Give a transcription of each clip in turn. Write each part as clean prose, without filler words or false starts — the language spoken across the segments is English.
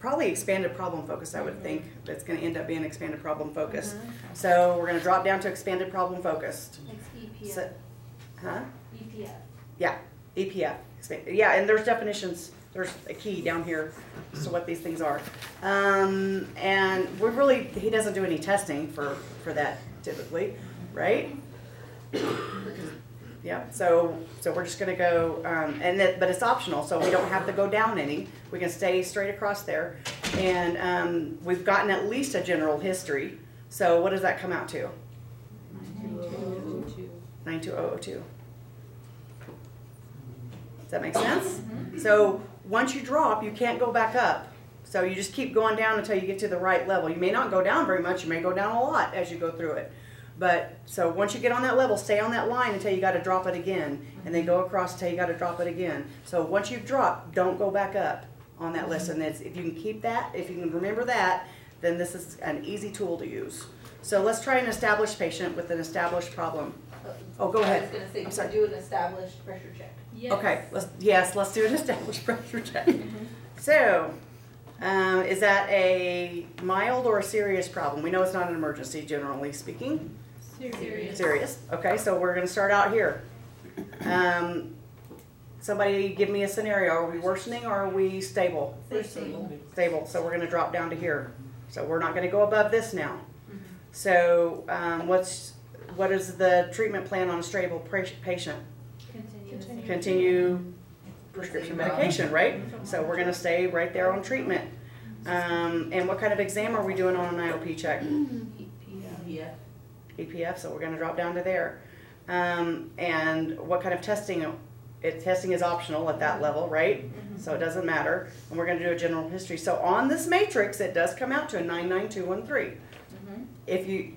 probably expanded problem focus, I would think. That's going to end up being expanded problem focus. So we're going to drop down to expanded problem focused. It's EPF. So, huh? EPF. Yeah, EPF. Yeah, and there's definitions. There's a key down here as to what these things are. And he doesn't do any testing for that typically, right? Yeah, so we're just gonna go, but it's optional, so we don't have to go down any. We can stay straight across there. And we've gotten at least a general history. So what does that come out to? 92002. Does that make sense? So once you drop, you can't go back up. So you just keep going down until you get to the right level. You may not go down very much, you may go down a lot as you go through it. But so once you get on that level, stay on that line until you got to drop it again, and then go across until you got to drop it again. So once you've dropped, don't go back up on that list. And if you can keep that, if you can remember that, then this is an easy tool to use. So let's try an established patient with an established problem. Oh, go ahead. I was going to say, I'm can sorry. we do an established pressure check? Yes. Okay, let's do an established pressure check. So, is that a mild or a serious problem? We know it's not an emergency, generally speaking. Serious. Serious. Okay, so we're going to start out here. Somebody give me a scenario. Are we worsening or are we stable? We're stable. Stable. So we're going to drop down to here. So we're not going to go above this now. So what is the treatment plan on a stable patient? Continue prescription medication, right? So we're going to stay right there on treatment. And what kind of exam are we doing on an IOP check? EPF. EPF, so we're going to drop down to there. And what kind of testing? Testing is optional at that level, right? So it doesn't matter. And we're going to do a general history. So on this matrix, it does come out to a 99213. If you,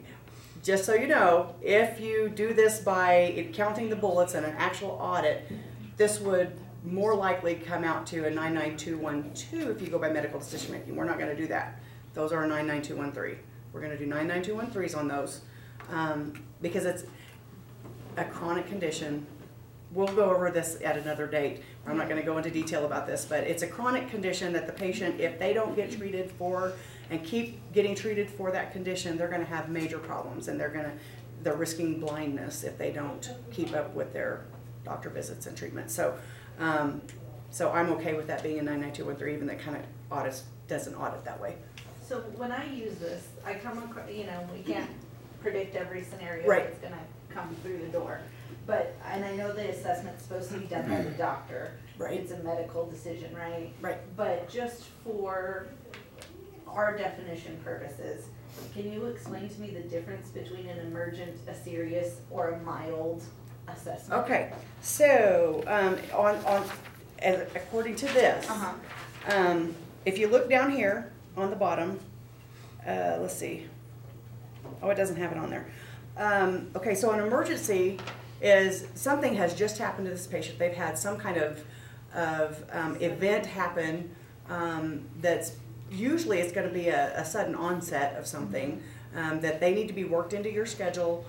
just so you know, if you do this by counting the bullets in an actual audit, this would more likely come out to a 99212 if you go by medical decision making. We're not going to do that. Those are 99213. We're going to do 99213s on those because it's a chronic condition. We'll go over this at another date. I'm not going to go into detail about this, but it's a chronic condition that the patient, if they don't get treated for and keep getting treated for that condition, they're going to have major problems, and they're risking blindness if they don't keep up with their doctor visits and treatment. So I'm okay with that being a 99213, even that kind of doesn't audit that way. So when I use this, I come across, we can't predict every scenario that's going to come through the door. And I know the assessment's supposed to be done by the doctor. Right. It's a medical decision, right? Right. But just for our definition purposes, can you explain to me the difference between an emergent, a serious, or a mild assessment? Okay, so according to this, if you look down here on the bottom, let's see. Oh, it doesn't have it on there. Okay, so an emergency is something has just happened to this patient. They've had some kind of event happen that's usually it's going to be a sudden onset of something that they need to be worked into your schedule.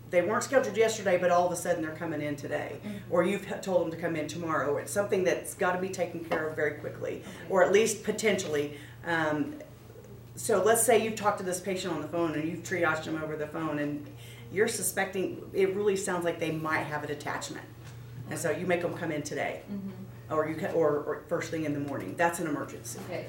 They weren't scheduled yesterday, but all of a sudden they're coming in today, or you've told them to come in tomorrow. It's something that's got to be taken care of very quickly, or at least potentially. So let's say you've talked to this patient on the phone and you've triaged them over the phone, and you're suspecting it really sounds like they might have a detachment, and so you make them come in today, or first thing in the morning. That's an emergency. Okay.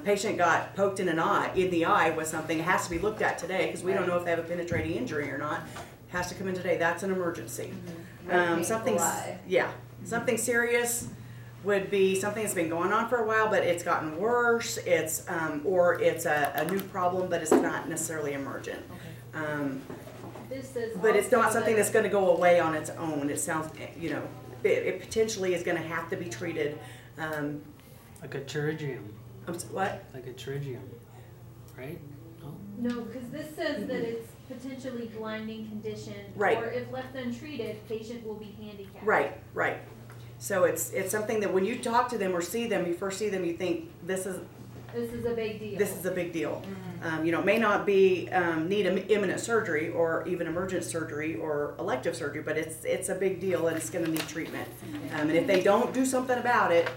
Patient got poked in the eye with something. It has to be looked at today because we don't know if they have a penetrating injury or not. Has to come in today. That's an emergency. Something serious would be something that's been going on for a while, but it's gotten worse. It's or it's a new problem, but it's not necessarily emergent. But it's not something that's going to go away on its own. It sounds, it potentially is going to have to be treated. Like a pterygium. What? Like a pterygium, right? No, because this says that it's potentially blinding condition, Right. or if left untreated, patient will be handicapped. Right. So it's something that when you talk to them or see them, you first see them, you think this is a big deal. This is a big deal. It may not be need imminent surgery or even emergent surgery or elective surgery, but it's a big deal and it's going to need treatment. And if they don't do something about it,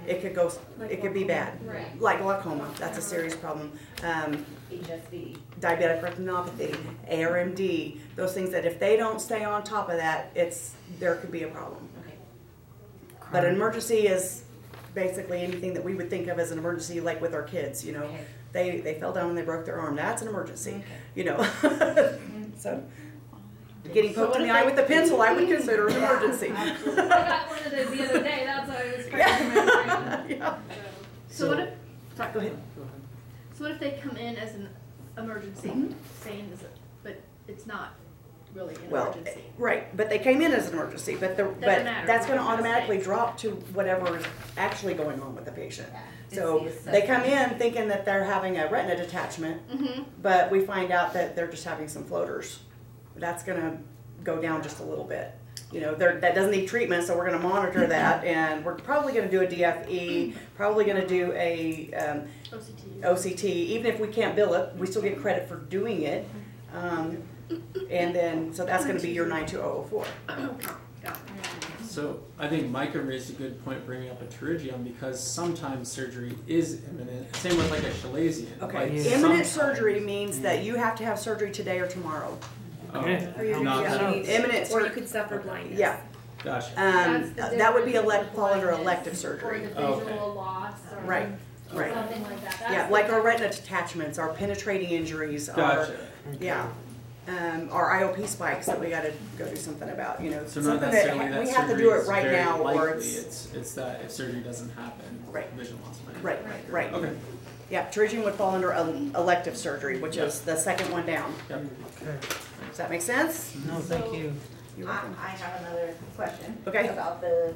it could be bad. Right. Like glaucoma, that's a serious problem. HSV. Diabetic retinopathy, ARMD, those things that if they don't stay on top of that, there could be a problem. Okay. But an emergency is basically anything that we would think of as an emergency, like with our kids, you know. Okay. They fell down and they broke their arm, that's an emergency, Okay. you know. So, getting poked in the eye with a pencil, I would consider an emergency. I got one of those the other day, that's why I was trying to remember. Yeah. So what if, sorry, Go ahead. so what if they come in as an emergency, Mhm. saying this, but it's not really an Well, emergency? right, but they came in as an emergency, but matter, that's gonna we're gonna automatically stay. drop to whatever is actually going on with the patient. Yeah. So It's the they come assessment. in thinking that they're having a retina detachment, Mm-hmm. but we find out that they're just having some floaters. That's gonna go down just a little bit. You know, that doesn't need treatment, so we're gonna monitor that, and we're probably gonna do a DFE, probably gonna do a OCT. OCT. Even if we can't bill it, we still get credit for doing it. And then, so that's gonna be your 92004. Okay, got it. So I think Micah raised a good point bringing up a pterygium because sometimes surgery is imminent. Same with like a chalazion. Okay, Like Yeah. imminent sometimes- surgery means that you have to have surgery today or tomorrow. Okay. Or you Not Yeah. that- Imminent Or you surgery, could suffer blindness. yeah. Gotcha. That's the That would be difference with fall under blindness elective Or surgery. the Okay. visual loss or Right, right. something like that. That's Yeah, the like our difference. retina detachments, our penetrating injuries, our, Gotcha. yeah. Our IOP spikes that we gotta go do something about, you know, So not something necessarily that, that we have to surgery do it is right very now, or likely. it's, It's that if surgery doesn't happen, Right. vision loss might. right, right. Okay. Yeah, pterygium would fall under elective surgery, which is the second one down. Yep. Okay. Does that make sense? No, thank you. You're I welcome. have another question. Okay. About the,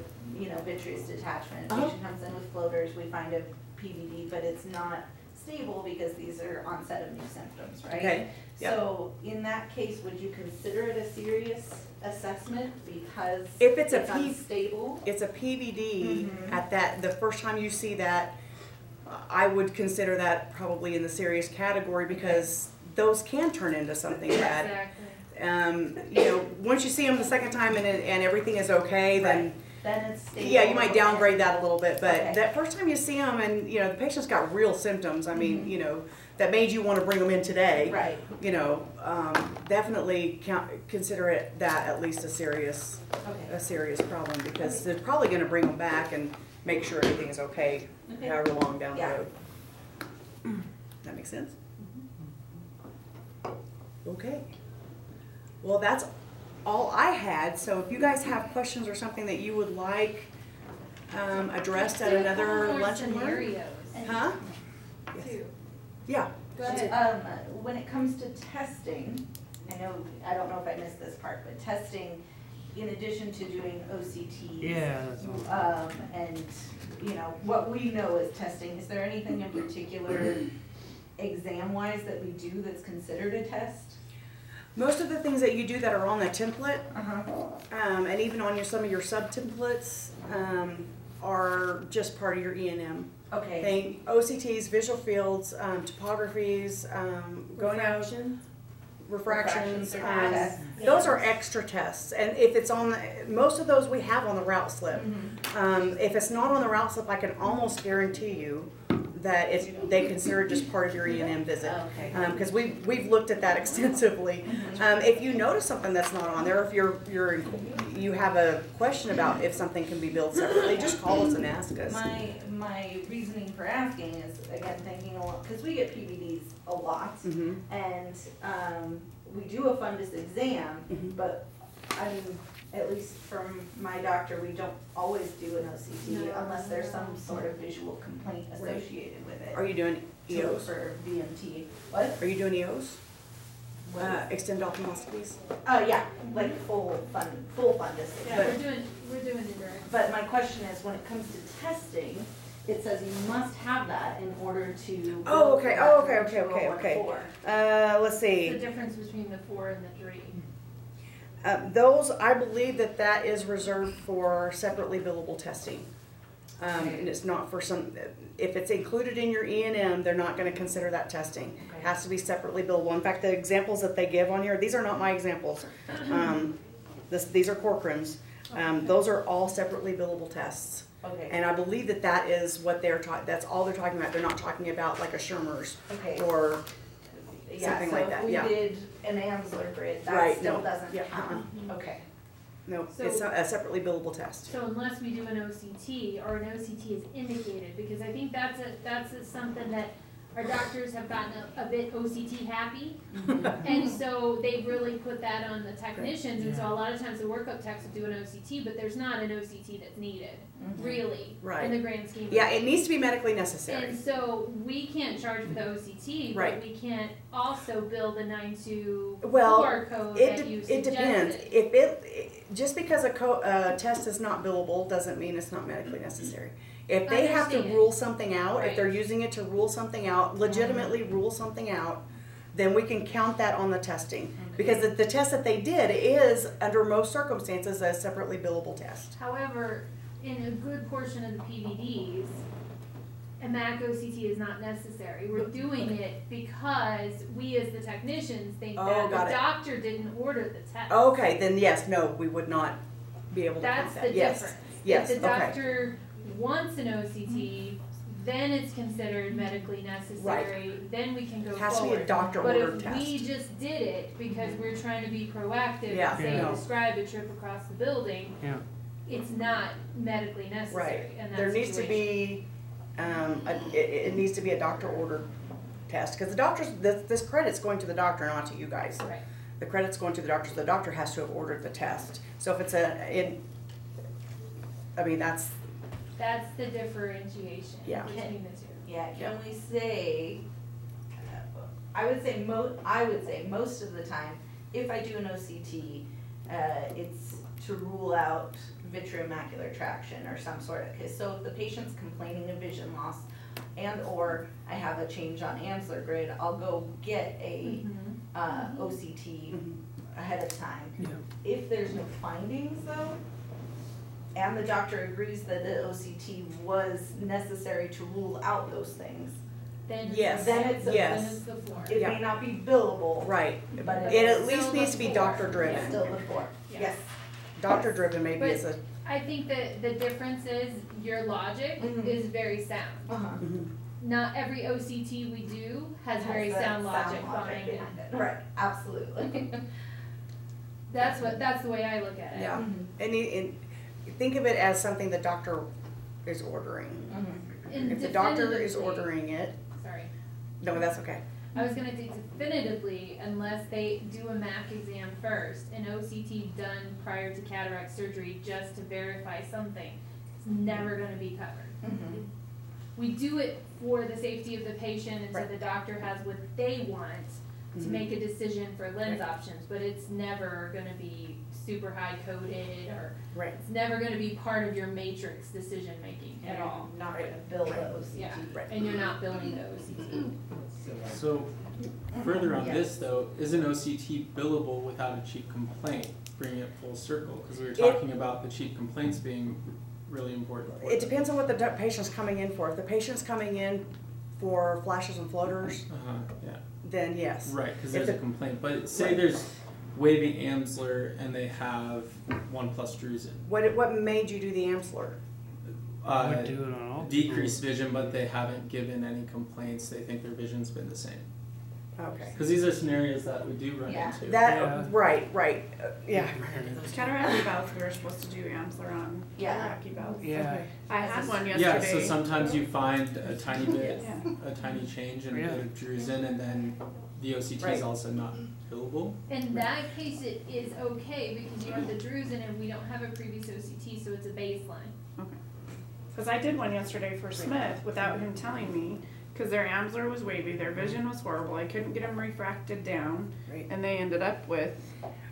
vitreous detachment. Uh-huh. Patient comes in with floaters, we find a PVD, but it's not stable because these are onset of new symptoms, right? Okay, yep. So in that case, would you consider it a serious assessment because If it's it's a P- unstable? It's a PVD Mhm. at that, the first time you see that, I would consider that probably in the serious category because those can turn into something bad. Exactly. Once you see them the second time and everything is okay, then, Then it's stable. yeah, you might downgrade that a little bit, but Okay. that first time you see them and, the patient's got real symptoms, I mean, Mhm. that made you wanna bring them in today. Right, Definitely consider it that at least a serious problem because they're probably gonna bring them back and make sure everything is okay, Okay. however long down the Yeah. road. That makes sense? Okay. Well, that's all I had, so if you guys have questions or something that you would like addressed at another More lunch and learn? scenarios Huh? too. Yeah. Go ahead. when it comes to testing, I don't know if I missed this part, but testing, in addition to doing OCTs. Yeah, that's all. And, what we know is testing, is there anything in particular exam-wise that we do that's considered a test? Most of the things that you do that are on the template, Uh-huh. and even on some of your sub-templates, are just part of your E&M. Okay, OCTs, visual fields, topographies, going out, refractions, Refractions, those are extra tests. And if it's on, most of those we have on the route slip. If it's not on the route slip, I can almost guarantee you that they consider it just part of your E&M visit. Okay. Because we've looked at that extensively. If you notice something that's not on there, if you have a question about if something can be billed separately, just call us and ask us. my reasoning for asking is, again, thinking a lot, because we get PVDs a lot, Mhm. and, we do a fundus exam, Mhm. but, at least from my doctor, we don't always do an OCT No. unless there's some sort of visual complaint associated with it. Are you doing To look EOs? for VMT. What? Are you doing EOs? Extend ophthalmoscopies? Yeah, like full fundus. Yeah, we're doing indirect. But my question is, when it comes to testing, it says you must have that in order to. Oh, okay. go Oh, for that okay, okay, okay. 201-4. Let's see. The difference between the 4 and the 3. Those, I believe that is reserved for separately billable testing. And it's not for if it's included in your E&M, they're not gonna consider that testing. Okay. It has to be separately billable. In fact, the examples that they give on here, these are not my examples. These are Corcoran's. Those are all separately billable tests. Okay, And I believe that that is what that's all they're talking about. They're not talking about like a Schirmer's okay. or, Yeah, something so like if that, we yeah. did an Amsler grid, that Right, still no, doesn't yeah, count. Okay. no, So- it's a separately billable test. So unless we do an OCT or an OCT is indicated, because I think that's something that our doctors have gotten a bit OCT happy. And so they've really put that on the technicians, and so a lot of times the workup techs will do an OCT, but there's not an OCT that's needed, really, Right. in the grand scheme of Yeah, things. it needs to be medically necessary. And so we can't charge for the OCT, Right. but we can't also bill the 924 Well, code It, that you it depends. suggested. If just because a test is not billable doesn't mean it's not medically necessary. If they have to Understand. rule something out, if Right. they're using it to rule something out, legitimately rule something out, then we can count that on the testing. Because the test that they did is, under most circumstances, a separately billable test. However, in a good portion of the PVDs, a MAC OCT is not necessary. We're doing it because we as the technicians think Oh, that got the it. doctor didn't order the test. Okay, then yes, no, we would not be able to count That's that. the Yes. difference. Yes, If the okay. doctor wants an OCT, then it's considered medically necessary, then we can go It has to be a forward. doctor But ordered if test. we just did it because we're trying to be proactive Yeah. and say, Yeah. describe a trip across the building, Yeah. it's not medically necessary, Right. in that There needs to situation. be, it needs to be a doctor ordered test, because the doctor's, this credit's going to the doctor, not to you guys. Right. The credit's going to the doctor, so the doctor has to have ordered the test. So if it's That's the differentiation Yeah. between the two. Yeah, Yeah. can we say, I would say most of the time, if I do an OCT, it's to rule out vitreomacular traction or some sort of, cause so if the patient's complaining of vision loss and or I have a change on Amsler grid, I'll go get a, OCT ahead of time. Yeah. If there's no findings though, and the doctor agrees that the OCT was necessary to rule out those things, Then Yes. Then it's a- then Yes. it's the floor. it Yeah. may not be billable, right. but It it's at least Still needs to be before. doctor it's driven. still the floor. Yeah. Yes. Doctor driven maybe But- is a, I think that the difference is your logic Mhm. is very sound. Uh-huh. Not every OCT we do has very Has sound that logic behind it. Right, absolutely. That's the way I look at it. yeah. Mhm. And think of it as something the doctor is ordering. Mhm. And If the doctor is definitively- ordering it, Sorry. no, that's okay. I was gonna say definitively, unless they do a MAC exam first, an OCT done prior to cataract surgery just to verify something, it's never gonna be covered. Mhm. We do it for the safety of the patient and so Right. the doctor has what they want to Mhm. make a decision for lens Right. options, but it's never gonna be super high coded or Right. it's never gonna be part of your matrix decision making at all. Not gonna bill the OCT. Yeah, Right. and you're not billing the OCT. So, further on Yeah. this though, is an OCT billable without a chief complaint? Bringing it full circle, because we were talking about the chief complaints being really important. for It them. depends on what the patient's coming in for. If the patient's coming in for flashes and floaters, Yeah, then yes. right, because If there's a the- complaint, but say Right. there's waving Amsler and they have 1+ drusen. What made you do the Amsler? I would do it on all. Decreased vision, but they haven't given any complaints, they think their vision's been the same. Okay. Because these are scenarios that we do run Yeah. into. That, Yeah. right, yeah. Cataract eval, we were supposed to do Amsler on Yeah. cataract eval. Yeah. Okay. I had one Yeah, yesterday. so sometimes you find a tiny bit, Yeah. a tiny change in a Yeah. bit of drusen, and then the OCT Right. is also not billable. In that case, it is okay because you have the drusen and we don't have a previous OCT, so it's a baseline. Cause I did one yesterday for Smith without him telling me, cause their Amsler was wavy, their vision was horrible, I couldn't get them refracted down, Right. and they ended up with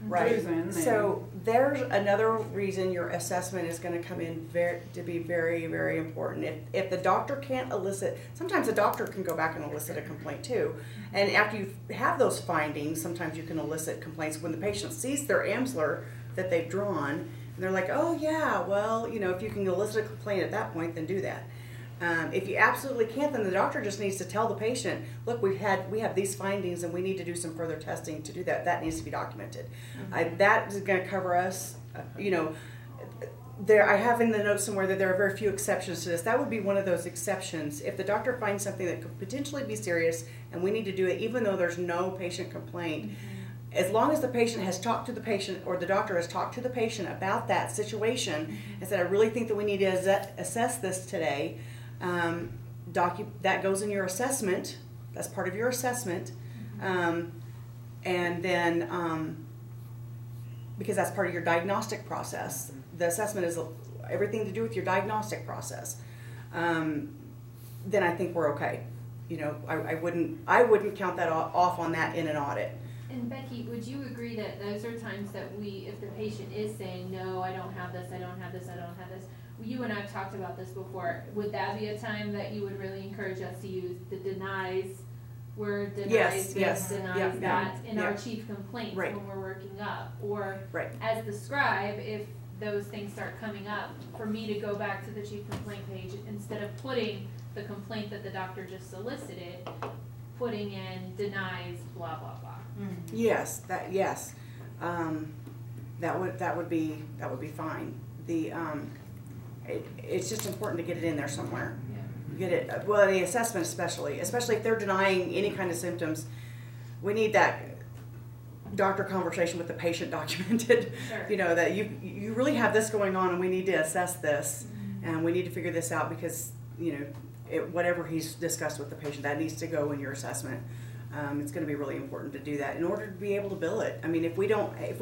Right. drusen. and- So there's another reason your assessment is gonna come in to be very, very important. If the doctor can't elicit, sometimes the doctor can go back and elicit a complaint too. And after you have those findings, sometimes you can elicit complaints when the patient sees their Amsler that they've drawn, and they're like, oh yeah, well, if you can elicit a complaint at that point, then do that. If you absolutely can't, then the doctor just needs to tell the patient, look, we have these findings and we need to do some further testing to do that. That needs to be documented. That is gonna cover us, I have in the notes somewhere that there are very few exceptions to this. That would be one of those exceptions. If the doctor finds something that could potentially be serious and we need to do it, even though there's no patient complaint, as long as the patient has talked to the patient or the doctor has talked to the patient about that situation and said, I really think that we need to assess this today, that goes in your assessment. That's part of your assessment. And then, because that's part of your diagnostic process. The assessment is everything to do with your diagnostic process. Then I think we're okay. You know, I wouldn't count that off on that in an audit. And Becky, would you agree that those are times that if the patient is saying, no, I don't have this, I don't have this, I don't have this, you and I have talked about this before, would that be a time that you would really encourage us to use the denies word, denies this, denies that in our chief complaints when we're working up? Or as the scribe, if those things start coming up, for me to go back to the chief complaint page, instead of putting the complaint that the doctor just solicited, putting in denies, blah, blah, blah. Yes, that would be fine. It's just important to get it in there somewhere. Get it, well, the assessment especially if they're denying any kind of symptoms, we need that doctor conversation with the patient documented. Sure. You know, that you really have this going on and we need to assess this and we need to figure this out because, you know, whatever he's discussed with the patient, that needs to go in your assessment. It's going to be really important to do that in order to be able to bill it. I mean, if we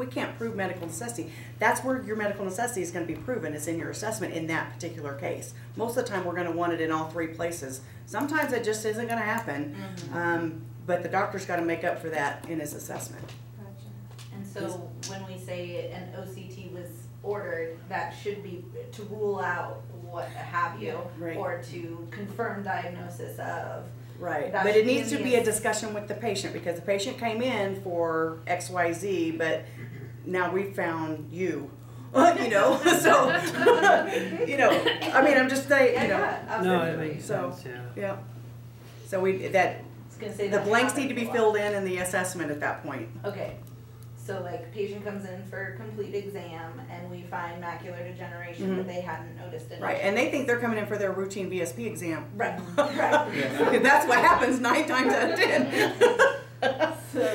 can't prove medical necessity, that's where your medical necessity is going to be proven. It's in your assessment in that particular case. Most of the time, we're going to want it in all three places. Sometimes it just isn't going to happen, but the doctor's got to make up for that in his assessment. Gotcha. And so when we say an OCT was ordered, that should be to rule out what have you, or to confirm diagnosis of. Right, but it needs to be a discussion with the patient because the patient came in for XYZ, but now we found you. You know, so, you know, I mean, I'm just saying, you know. No, it makes sense, Yeah. So the blanks need to be filled in the assessment at that point. Okay. So like patient comes in for a complete exam and we find macular degeneration but they hadn't noticed it. Right, and they think they're coming in for their routine VSP exam. Right. That's what happens 9 times out of 10. So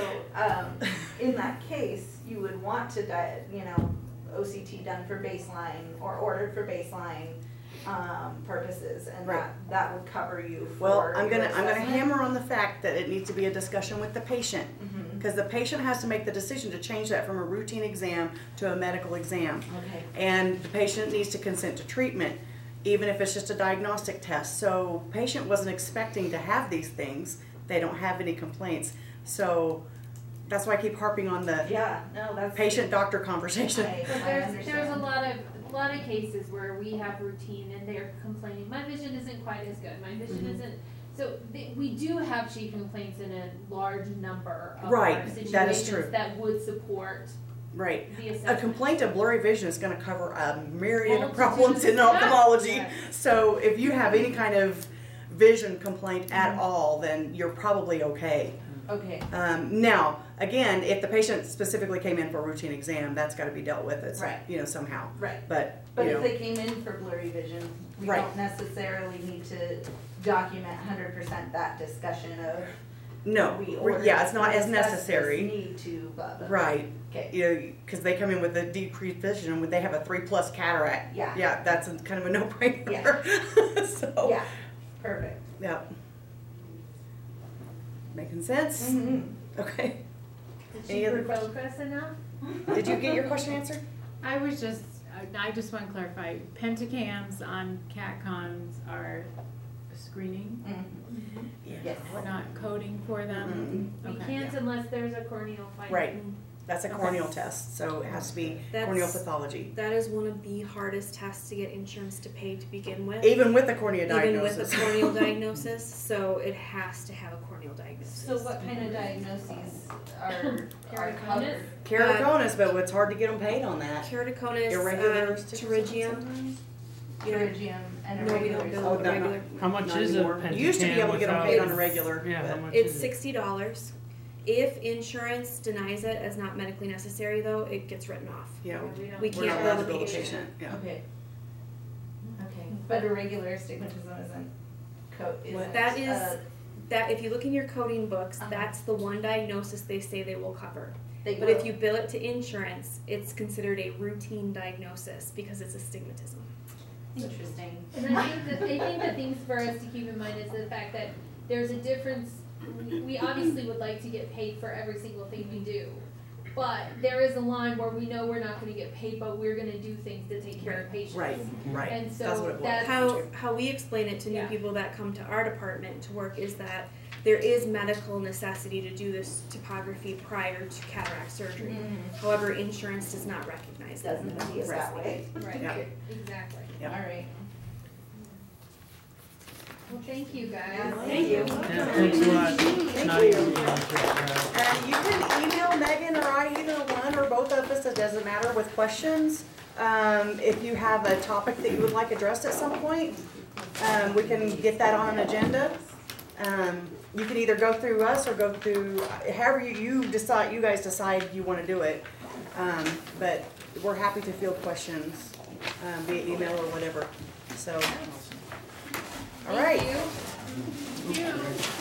in that case, you would want to, OCT done for baseline or ordered for baseline purposes, and that would cover you for. Well, I'm gonna hammer on the fact that it needs to be a discussion with the patient. Because the patient has to make the decision to change that from a routine exam to a medical exam. Okay. And the patient needs to consent to treatment, even if it's just a diagnostic test. So patient wasn't expecting to have these things. They don't have any complaints. So that's why I keep harping on the patient-doctor conversation. But there's a lot of cases where we have routine and they're complaining, my vision isn't quite as good, my vision isn't. So we do have chief complaints in a large number of our situations that is true. That would support the assessment. A complaint of blurry vision is going to cover a myriad of problems in ophthalmology. So if you have any kind of vision complaint at all, then you're probably okay. Okay. Now, again, if the patient specifically came in for a routine exam, that's got to be dealt with, somehow. Right. But if they came in for blurry vision, we don't necessarily need to document 100% that discussion of. No. It's not as necessary. Need to. Blah, blah, blah. Right. Okay. You know, because they come in with a decreased vision, when they have a 3+ cataract. Yeah, that's kind of a no-brainer. Yeah. So. Yeah. Perfect. Yep. Making sense? Okay. Did she provoke us enough? Did you get your question answered? I just want to clarify, pentacams on CatCons are screening? Yes. We're not coding for them? We can't unless there's a corneal finding. Right. That's a corneal test, so it has to be corneal pathology. That is one of the hardest tests to get insurance to pay to begin with. Even with the cornea diagnosis. Even with a corneal diagnosis, so it has to have a corneal diagnosis. So what kind of diagnoses are covered? Keratoconus, but it's hard to get them paid on that. Keratoconus, Irregular pterygium. Pterygium and No, we irregular. don't bill regular. How much Not is a anymore. pentacam? You used to be able to get them paid on a regular. Yeah, how but- much It's is it? $60. If insurance denies it as not medically necessary, though, it gets written off. Yeah. We We're can't not bill allowed the to bill the patient. patient. Yeah. Okay. But irregular astigmatism isn't isn't, That is, that if you look in your coding books, Uh-huh. that's the one diagnosis they say they will cover. they But will- if you bill it to insurance, it's considered a routine diagnosis because it's astigmatism. Interesting. And I think the things for us to keep in mind is the fact that there's a difference. We obviously would like to get paid for every single thing we do, but there is a line where we know we're not going to get paid, but we're going to do things to take care of patients. Right, right. And That's what so it was. that's How we explain it to new Yeah. people that come to our department to work is that there is medical necessity to do this topography prior to cataract surgery. However, insurance does not recognize that. Doesn't see us that way. right. Yeah. Exactly. Yep. All right. Well, thank you guys. Yeah, thank you. Yeah, thanks a lot. It's not easy to answer, You can email Megan or I, either one or both of us, it doesn't matter, with questions. If you have a topic that you would like addressed at some point, we can get that on an agenda. You can either go through us or go through, however you decide, you guys decide you want to do it. But we're happy to field questions via email or whatever. So, all right. Thank you.